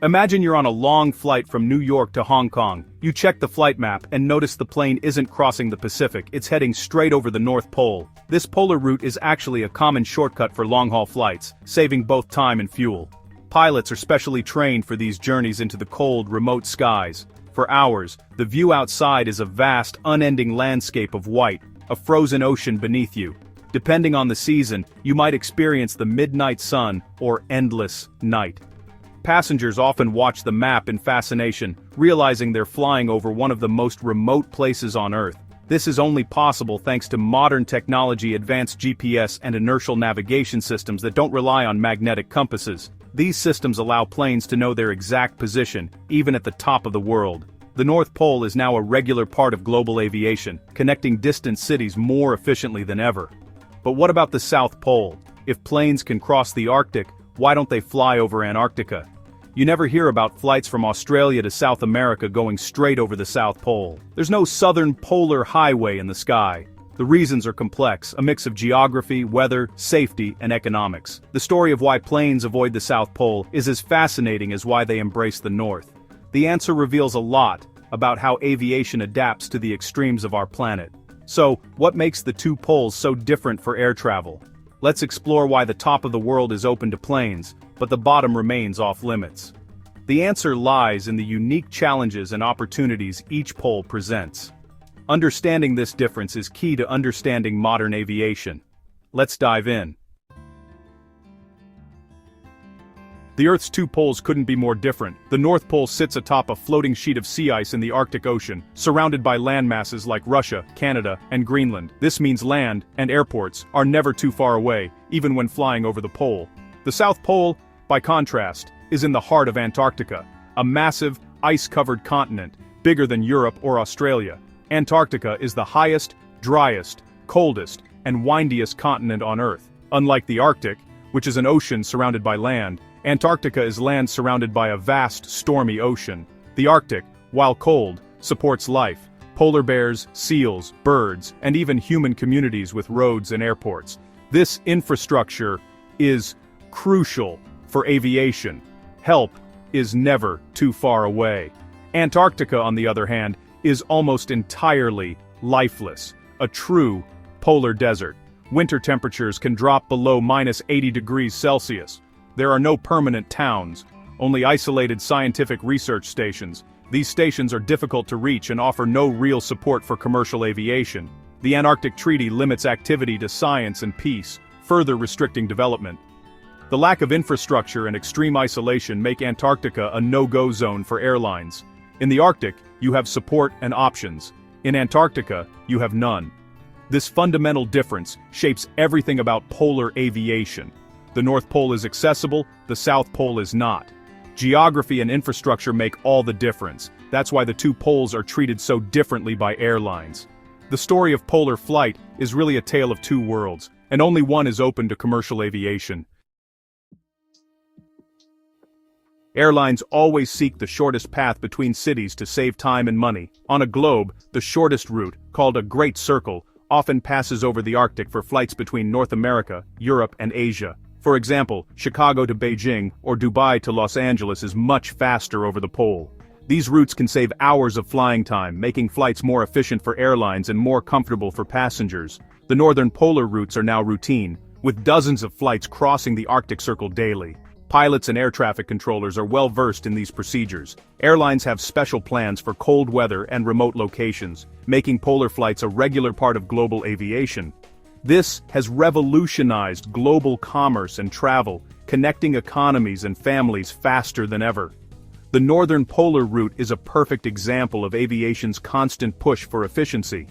Imagine you're on a long flight from New York to Hong Kong. You check the flight map and notice the plane isn't crossing the Pacific, it's heading straight over the North Pole. This polar route is actually a common shortcut for long-haul flights, saving both time and fuel. Pilots are specially trained for these journeys into the cold, remote skies. For hours, the view outside is a vast, unending landscape of white, a frozen ocean beneath you. Depending on the season, you might experience the midnight sun or endless night. Passengers often watch the map in fascination, realizing they're flying over one of the most remote places on Earth. This is only possible thanks to modern technology, advanced GPS and inertial navigation systems that don't rely on magnetic compasses. These systems allow planes to know their exact position, even at the top of the world. The North Pole is now a regular part of global aviation, connecting distant cities more efficiently than ever. But what about the South Pole? If planes can cross the Arctic, why don't they fly over Antarctica? You never hear about flights from Australia to South America going straight over the South Pole. There's no southern polar highway in the sky. The reasons are complex, a mix of geography, weather, safety, and economics. The story of why planes avoid the South Pole is as fascinating as why they embrace the North. The answer reveals a lot about how aviation adapts to the extremes of our planet. So, what makes the two poles so different for air travel? Let's explore why the top of the world is open to planes, but the bottom remains off-limits. The answer lies in the unique challenges and opportunities each pole presents. Understanding this difference is key to understanding modern aviation. Let's dive in. The Earth's two poles couldn't be more different. The North Pole sits atop a floating sheet of sea ice in the Arctic Ocean, surrounded by landmasses like Russia, Canada, and Greenland. This means land and airports are never too far away, even when flying over the pole. The South Pole, by contrast, is in the heart of Antarctica, a massive, ice-covered continent, bigger than Europe or Australia. Antarctica is the highest, driest, coldest, and windiest continent on Earth. Unlike the Arctic, which is an ocean surrounded by land, Antarctica is land surrounded by a vast, stormy ocean. The Arctic, while cold, supports life: polar bears, seals, birds, and even human communities with roads and airports. This infrastructure is crucial for aviation. Help is never too far away. Antarctica, on the other hand, is almost entirely lifeless, a true polar desert. Winter temperatures can drop below -80 degrees Celsius. There are no permanent towns, only isolated scientific research stations. These stations are difficult to reach and offer no real support for commercial aviation. The Antarctic Treaty limits activity to science and peace, further restricting development. The lack of infrastructure and extreme isolation make Antarctica a no-go zone for airlines. In the Arctic, you have support and options. In Antarctica, you have none. This fundamental difference shapes everything about polar aviation. The North Pole is accessible, the South Pole is not. Geography and infrastructure make all the difference. That's why the two poles are treated so differently by airlines. The story of polar flight is really a tale of two worlds, and only one is open to commercial aviation. Airlines always seek the shortest path between cities to save time and money. On a globe, the shortest route, called a Great Circle, often passes over the Arctic for flights between North America, Europe, and Asia. For example, Chicago to Beijing or Dubai to Los Angeles is much faster over the pole. These routes can save hours of flying time, making flights more efficient for airlines and more comfortable for passengers. The northern polar routes are now routine, with dozens of flights crossing the Arctic Circle daily. Pilots and air traffic controllers are well versed in these procedures. Airlines have special plans for cold weather and remote locations, making polar flights a regular part of global aviation. This has revolutionized global commerce and travel, connecting economies and families faster than ever. The northern polar route is a perfect example of aviation's constant push for efficiency.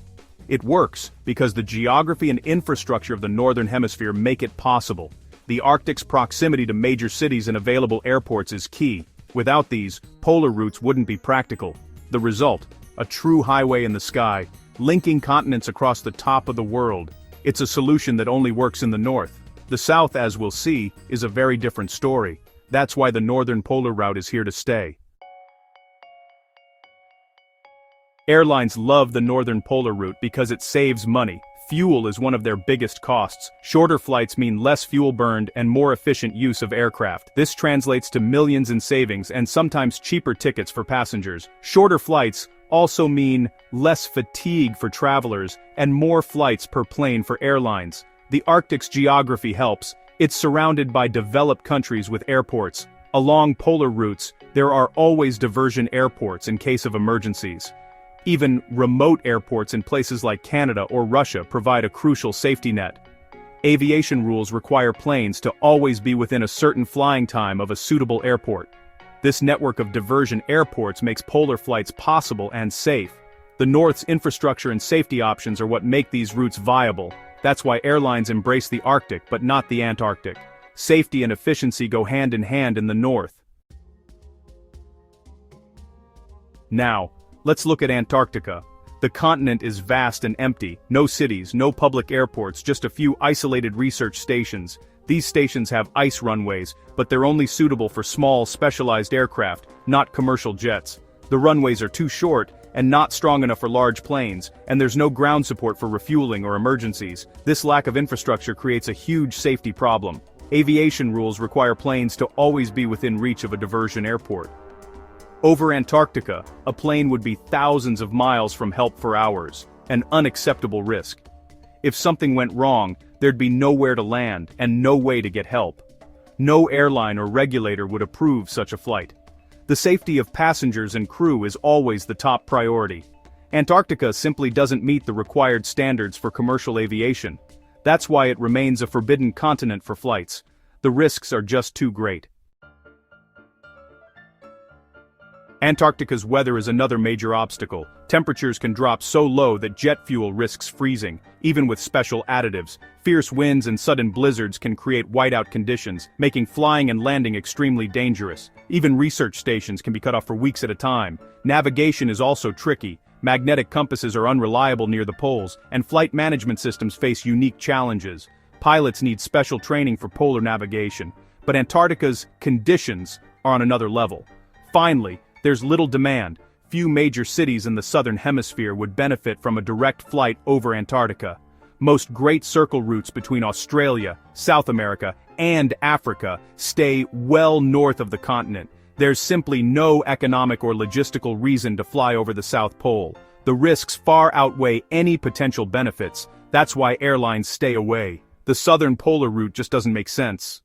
It works because the geography and infrastructure of the northern hemisphere make it possible. The Arctic's proximity to major cities and available airports is key. Without these, polar routes wouldn't be practical. The result: a true highway in the sky, linking continents across the top of the world. It's a solution that only works in the north. The south, as we'll see, is a very different story. That's why the northern polar route is here to stay. Airlines love the northern polar route because it saves money, Fuel is one of their biggest costs. Shorter flights mean less fuel burned and more efficient use of aircraft. This translates to millions in savings and sometimes cheaper tickets for passengers. Shorter flights also mean less fatigue for travelers and more flights per plane for airlines. The Arctic's geography helps. It's surrounded by developed countries with airports. Along polar routes, there are always diversion airports in case of emergencies. Even remote airports in places like Canada or Russia provide a crucial safety net. Aviation rules require planes to always be within a certain flying time of a suitable airport. This network of diversion airports makes polar flights possible and safe. The North's infrastructure and safety options are what make these routes viable. That's why airlines embrace the Arctic but not the Antarctic. Safety and efficiency go hand in hand in the North. Now, let's look at Antarctica. The continent is vast and empty, no cities, no public airports, just a few isolated research stations. These stations have ice runways, but they're only suitable for small, specialized aircraft, not commercial jets. The runways are too short and not strong enough for large planes, and there's no ground support for refueling or emergencies. This lack of infrastructure creates a huge safety problem. Aviation rules require planes to always be within reach of a diversion airport. Over Antarctica, a plane would be thousands of miles from help for hours, an unacceptable risk. If something went wrong, there'd be nowhere to land and no way to get help. No airline or regulator would approve such a flight. The safety of passengers and crew is always the top priority. Antarctica simply doesn't meet the required standards for commercial aviation. That's why it remains a forbidden continent for flights. The risks are just too great. Antarctica's weather is another major obstacle. Temperatures can drop so low that jet fuel risks freezing, even with special additives. Fierce winds and sudden blizzards can create whiteout conditions, making flying and landing extremely dangerous. Even research stations can be cut off for weeks at a time. Navigation is also tricky. Magnetic compasses are unreliable near the poles, and flight management systems face unique challenges. Pilots need special training for polar navigation, but Antarctica's conditions are on another level. Finally, there's little demand. Few major cities in the southern hemisphere would benefit from a direct flight over Antarctica. Most Great Circle routes between Australia, South America, and Africa stay well north of the continent. There's simply no economic or logistical reason to fly over the South Pole. The risks far outweigh any potential benefits. That's why airlines stay away. The southern polar route just doesn't make sense.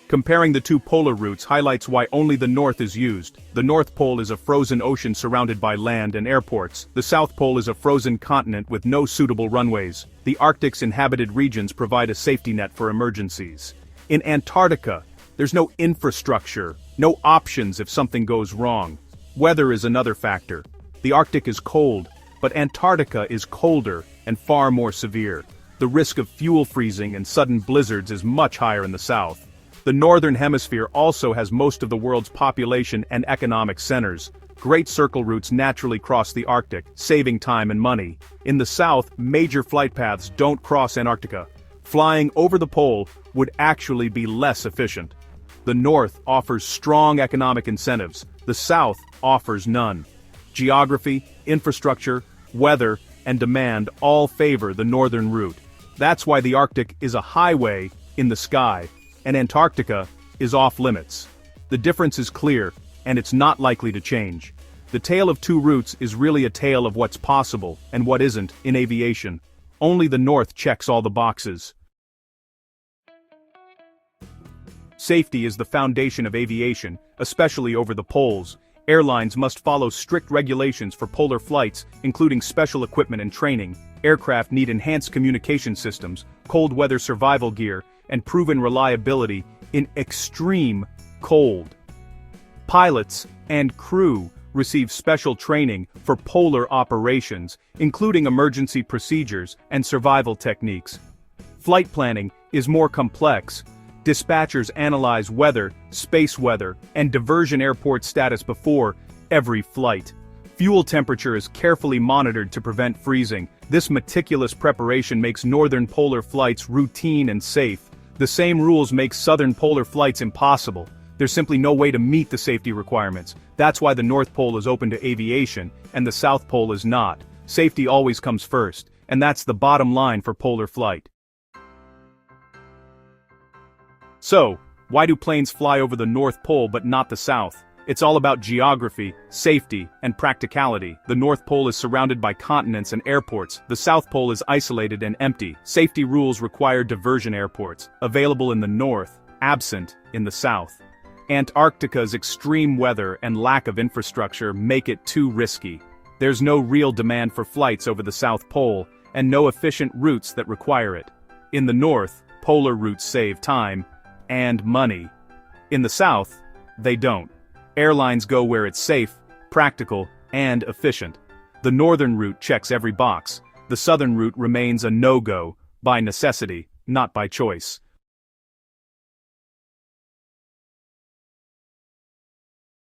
Comparing the two polar routes highlights why only the North is used. The North Pole is a frozen ocean surrounded by land and airports. The South Pole is a frozen continent with no suitable runways. The Arctic's inhabited regions provide a safety net for emergencies. In Antarctica, there's no infrastructure, no options if something goes wrong. Weather is another factor. The Arctic is cold, but Antarctica is colder and far more severe. The risk of fuel freezing and sudden blizzards is much higher in the south. The Northern Hemisphere also has most of the world's population and economic centers. Great Circle routes naturally cross the Arctic, saving time and money. In the south, major flight paths don't cross Antarctica. Flying over the pole would actually be less efficient. The North offers strong economic incentives. The South offers none. Geography, infrastructure, weather, and demand all favor the northern route. That's why the Arctic is a highway in the sky, and Antarctica is off-limits. The difference is clear, and it's not likely to change. The tale of two routes is really a tale of what's possible and what isn't in aviation. Only the North checks all the boxes. Safety is the foundation of aviation, especially over the poles. Airlines must follow strict regulations for polar flights, including special equipment and training. Aircraft need enhanced communication systems, cold weather survival gear, and proven reliability in extreme cold. Pilots and crew receive special training for polar operations, including emergency procedures and survival techniques. Flight planning is more complex. Dispatchers analyze weather, space weather, and diversion airport status before every flight. Fuel temperature is carefully monitored to prevent freezing. This meticulous preparation makes northern polar flights routine and safe. The same rules make southern polar flights impossible. There's simply no way to meet the safety requirements. That's why the North Pole is open to aviation, and the South Pole is not. Safety always comes first, and that's the bottom line for polar flight. So, why do planes fly over the North Pole but not the South? It's all about geography, safety, and practicality. The North Pole is surrounded by continents and airports. The South Pole is isolated and empty. Safety rules require diversion airports, available in the north, absent in the south. Antarctica's extreme weather and lack of infrastructure make it too risky. There's no real demand for flights over the South Pole, and no efficient routes that require it. In the north, polar routes save time and money. In the south, they don't. Airlines go where it's safe, practical, and efficient. The northern route checks every box. The southern route remains a no-go, by necessity, not by choice.